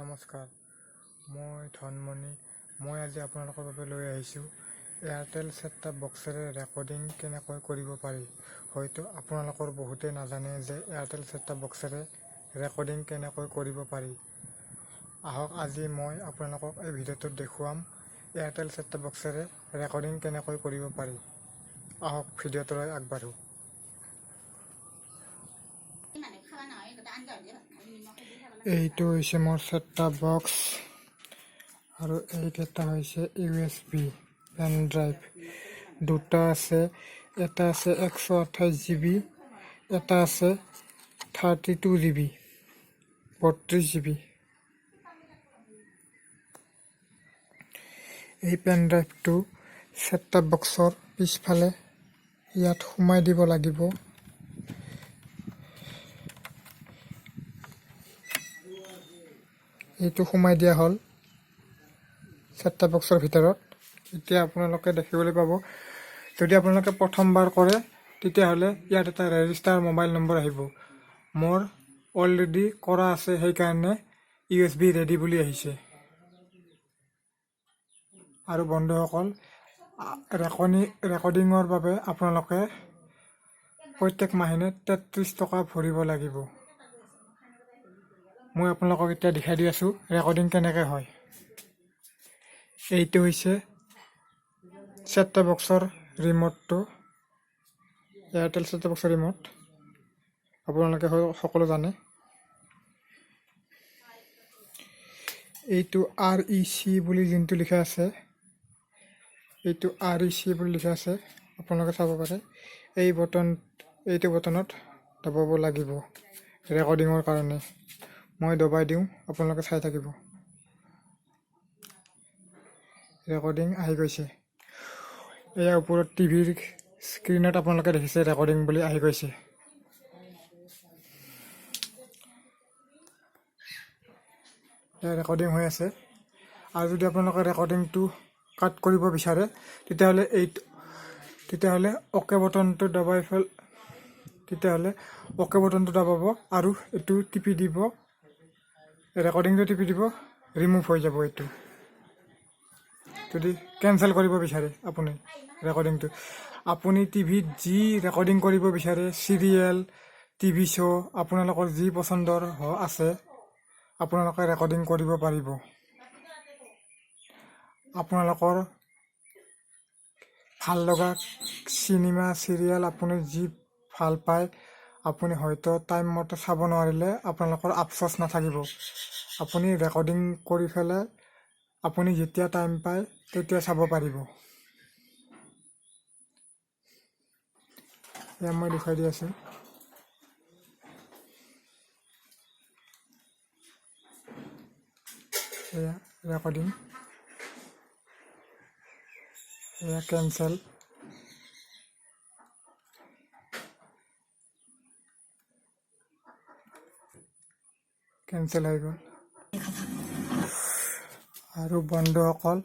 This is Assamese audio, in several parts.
নমস্কাৰ, মই ধনমণি। মই আজি আপোনালোকৰ বাবে লৈ আহিছোঁ এয়াৰটেল ছেট-টপ বক্সেৰে ৰেকৰ্ডিং কেনেকৈ কৰিব পাৰি। হয়তো আপোনালোকৰ বহুতেই নাজানে যে এয়াৰটেল ছেট-টপ বক্সেৰে ৰেকৰ্ডিং কেনেকৈ কৰিব পাৰি। আহক আজি মই আপোনালোকক এই ভিডিঅ'টোত দেখুৱাম এয়াৰটেল ছেট-টপ বক্সেৰে ৰেকৰ্ডিং কেনেকৈ কৰিব পাৰি। আহক ভিডিঅ'টোলৈ আগবাঢ়ো। এইটো হৈছে মোৰ ছেট-টপ বক্স আৰু এইকেইটা হৈছে USB পেন ড্ৰাইভ। দুটা আছে, এটা আছে 128 GB, এটা আছে 32 GB, 32 GB। এই পেন ড্ৰাইভটো ছেট-টপ বক্সৰ পিছফালে ইয়াত সোমাই দিব লাগিব। এইটো সোমাই দিয়া হ'ল ছেট-টপ বক্সৰ ভিতৰত। এতিয়া আপোনালোকে দেখিবলৈ পাব, যদি আপোনালোকে প্ৰথমবাৰ কৰে তেতিয়াহ'লে ইয়াত এটা ৰেজিষ্টাৰ মোবাইল নম্বৰ আহিব। মোৰ অলৰেডি কৰা আছে, সেইকাৰণে USB ৰেডি বুলি আহিছে। আৰু বন্ধুসকল, ৰেকৰ্ডিঙৰ বাবে আপোনালোকে প্ৰত্যেক মাহিনে 33 টকা ভৰিব লাগিব। মই আপোনালোকক এতিয়া দেখাই দি আছোঁ ৰেকৰ্ডিং কেনেকৈ হয়। এইটো হৈছে ছেট-টপ বক্সৰ ৰিম'টটো, এয়াৰটেল ছেট-টপ বক্সৰ ৰিম'ট। আপোনালোকে সকলো জানে। এইটো REC বুলি যোনটো লিখা আছে, এইটো REC বুলি লিখা আছে, আপোনালোকে চাব পাৰে। এইটো বটনত দবাব লাগিব ৰেকৰ্ডিঙৰ কাৰণে। মই দবাই দিওঁ, আপোনালোকে চাই থাকিব। ৰেকৰ্ডিং আহি গৈছে। এয়া ওপৰত টিভিৰ স্ক্ৰীণত আপোনালোকে দেখিছে ৰেকৰ্ডিং বুলি আহি গৈছে। এয়া ৰেকৰ্ডিং হৈ আছে। আৰু যদি আপোনালোকে ৰেকৰ্ডিংটো কাট কৰিব বিচাৰে তেতিয়াহ'লে অ'কে বটনটো দবাব আৰু এইটো টিপি দিব, ৰেকৰ্ডিংটো টিপি দিব, ৰিমুভ হৈ যাব। এইটো যদি কেনচেল কৰিব বিচাৰে আপুনি ৰেকৰ্ডিংটো, আপুনি টিভিত যি ৰেকৰ্ডিং কৰিব বিচাৰে, চিৰিয়েল, টিভি শ্ব', আপোনালোকৰ যি পচন্দৰ আছে আপোনালোকে ৰেকৰ্ডিং কৰিব পাৰিব। আপোনালোকৰ ভাল লগা চিনেমা, চিৰিয়েল আপুনি যি ভাল পায়, আপুনি হয়তো টাইম মতে চাব নোৱাৰিলে আপোনালোকৰ আফচোচ নাথাকিব। আপুনি ৰেকৰ্ডিং কৰি পেলাই আপুনি যেতিয়া টাইম পায় তেতিয়া চাব পাৰিব। এয়া মই দেখুৱাই দি আছোঁ। এয়া ৰেকৰ্ডিং, এয়া কেনচেল। কেনচেল হৈ গ'ল। আৰু বন্ধুসকল,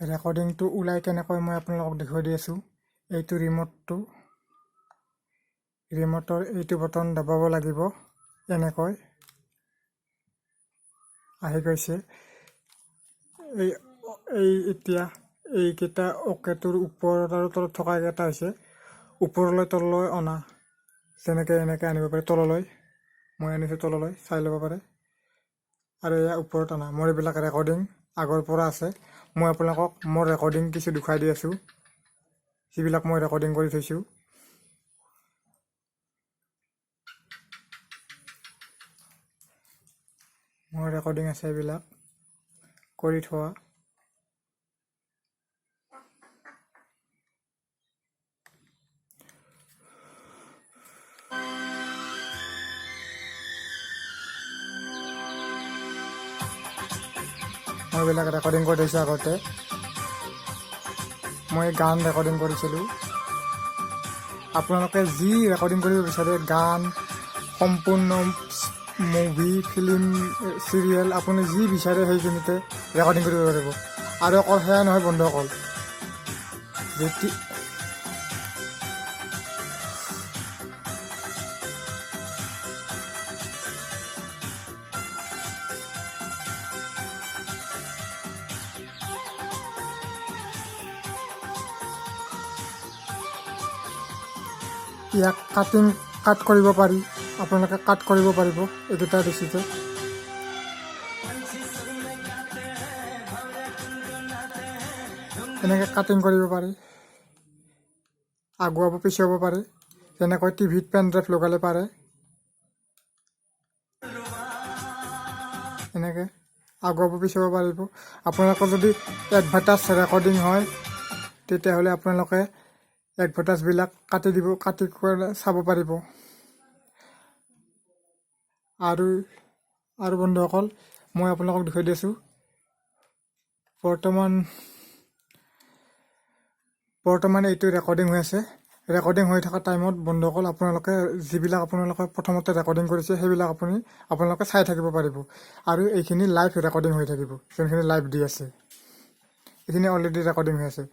ৰেকৰ্ডিংটো ওলাই কেনেকৈ মই আপোনালোকক দেখুৱাই দি আছোঁ। এইটো ৰিম'টৰ এইটো বটন দবাব লাগিব, এনেকৈ আহি গৈছে। এতিয়া এইকেইটা অ'কেটোৰ ওপৰত আৰু তলত থকা কেইটা হৈছে ওপৰলৈ তললৈ অনা, যেনেকৈ এনেকৈ আনিব পাৰে তললৈ। মই আনিছোঁ তললৈ, চাই ল'ব পাৰে। আৰু এয়া ওপৰত অনা। মোৰ এইবিলাক ৰেকৰ্ডিং আগৰ পৰা আছে। মই আপোনালোকক মোৰ ৰেকৰ্ডিং কিছু দেখুৱাই দি আছোঁ, যিবিলাক মই ৰেকৰ্ডিং কৰি থৈছোঁ। মোৰ ৰেকৰ্ডিং আছে এইবিলাক কৰি থোৱা। মই এইবিলাক ৰেকৰ্ডিং কৰি থৈছোঁ আগতে। মই গান ৰেকৰ্ডিং কৰিছিলোঁ। আপোনালোকে যি ৰেকৰ্ডিং কৰিব বিচাৰে, গান, সম্পূৰ্ণ মুভি, ফিল্ম, চিৰিয়েল, আপুনি যি বিচাৰে সেইখিনিতে ৰেকৰ্ডিং কৰিব পাৰিব। আৰু অকল সেয়া নহয় বন্ধুসকল, ইয়াক কাট কৰিব পাৰি, আপোনালোকে কাট কৰিব পাৰিব। এইকেইটা দেখিছে, এনেকৈ কাটিং কৰিব পাৰি, আগুৱাব পিছুৱাব পাৰে। যেনেকৈ টিভিত পেন ড্ৰাইভ লগালে পাৰে, এনেকৈ আগুৱাব পিছুৱাব পাৰিব। আপোনালোকৰ যদি এডভাৰটাইজ ৰেকৰ্ডিং হয় তেতিয়াহ'লে আপোনালোকে এডভাৰটাইজবিলাক কাটি চাব পাৰিব। আৰু বন্ধুসকল, মই আপোনালোকক দেখুৱাই দি আছোঁ বৰ্তমান এইটো ৰেকৰ্ডিং হৈ আছে। ৰেকৰ্ডিং হৈ থকা টাইমত বন্ধুসকল আপোনালোকে যিবিলাক আপোনালোকে প্ৰথমতে ৰেকৰ্ডিং কৰিছে সেইবিলাক আপোনালোকে চাই থাকিব পাৰিব। আৰু এইখিনি লাইভ ৰেকৰ্ডিং হৈ থাকিব, যোনখিনি লাইভ দি আছে এইখিনি অলৰেডি ৰেকৰ্ডিং হৈ আছে।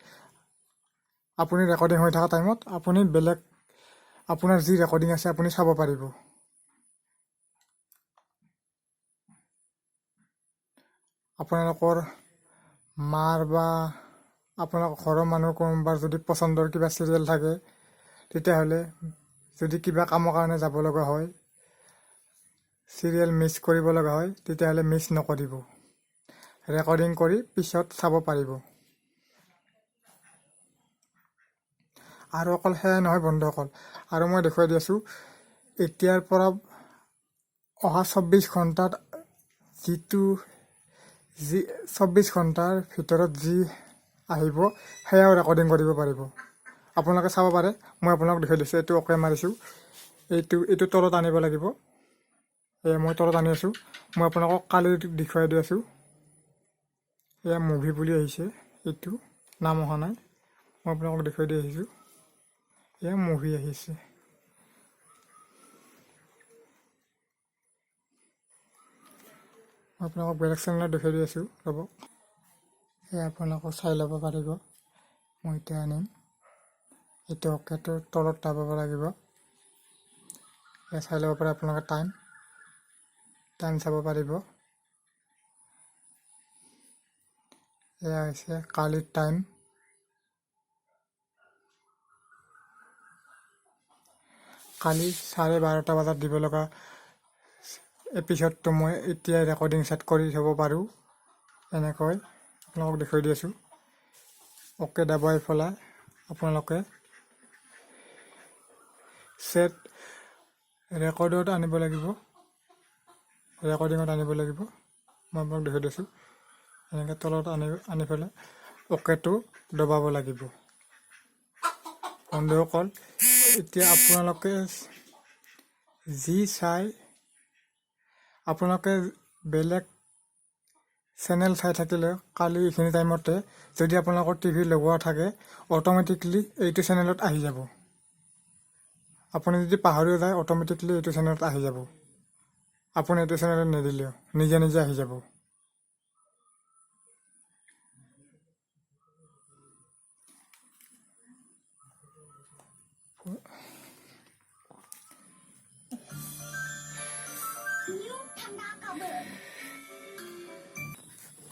আপুনি ৰেকৰ্ডিং হৈ থকা টাইমত আপুনি বেলেগ আপোনাৰ যি ৰেকৰ্ডিং আছে আপুনি চাব পাৰিব। আপোনালোকৰ মাৰ বা আপোনালোকৰ ঘৰৰ মানুহ কোনোবাৰ যদি পচন্দৰ কিবা চিৰিয়েল থাকে তেতিয়াহ'লে যদি কিবা কামৰ কাৰণে যাব লগা হয়, চিৰিয়েল মিছ কৰিব লগা হয়, তেতিয়াহ'লে মিছ নকৰিব, ৰেকৰ্ডিং কৰি পিছত চাব পাৰিব। আৰু অকল সেয়াই নহয় বন্ধুসকল, আৰু মই দেখুৱাই দি আছোঁ এতিয়াৰ পৰা অহা 24 ঘণ্টাত 24 ঘণ্টাৰ ভিতৰত যি আহিব সেয়াও ৰেকৰ্ডিং কৰিব পাৰিব। আপোনালোকে চাব পাৰে, মই আপোনালোকক দেখুৱাই দিছোঁ। এইটো অ'কে মাৰিছোঁ, এইটো তলত আনিব লাগিব। মই তলত আনি আছোঁ। মই আপোনালোকক কালি দেখুৱাই দি আছোঁ। এয়া মুভি বুলি আহিছে, এইটো নাম অহা নাই, মই আপোনালোকক দেখুৱাই দি আহিছোঁ। এয়া মুভি আহিছে। মই আপোনালোকক বেলেগ চেনেলত দেখুৱাই দি আছোঁ, ৰ'ব। এয়া আপোনালোকক চাই ল'ব পাৰিব। মই এতিয়া আনিম, এইটো অ'কেটো তলত দাবাব লাগিব। এয়া চাই ল'ব পাৰে আপোনালোকে টাইম চাব পাৰিব। এয়া হৈছে কালিৰ টাইম। কালি 12:30 বজাত দিব লগা এপিছডটো মই এতিয়াই ৰেকৰ্ডিং ছেট কৰি থ'ব পাৰোঁ। এনেকৈ আপোনালোকক দেখুৱাই দি আছোঁ। অ'কে দাবাই পেলাই আপোনালোকে ছেট ৰেকৰ্ডিঙত আনিব লাগিব। মই আপোনালোকক দেখুৱাই দিছোঁ। এনেকৈ তলত আনি পেলাই অ'কেটো দবাব লাগিব। বন্ধুসকল, এতিয়া আপোনালোকে যি চাই, আপোনালোকে বেলেগ চেনেল চাই থাকিলে কালি এইখিনি টাইমতে যদি আপোনালোকৰ টিভি লগোৱা থাকে অট'মেটিকলি এইটো চেনেলত আহি যাব। আপুনি যদি পাহৰিও যায় অট'মেটিকলি এইটো চেনেলত আহি যাব। আপুনি এইটো চেনেলত নিদিলেও নিজে আহি যাব।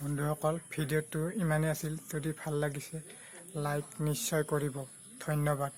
বন্ধুসকল, ভিডিঅ'টো ইমানেই আছিল। যদি ভাল লাগিছে লাইক নিশ্চয় কৰিব। ধন্যবাদ।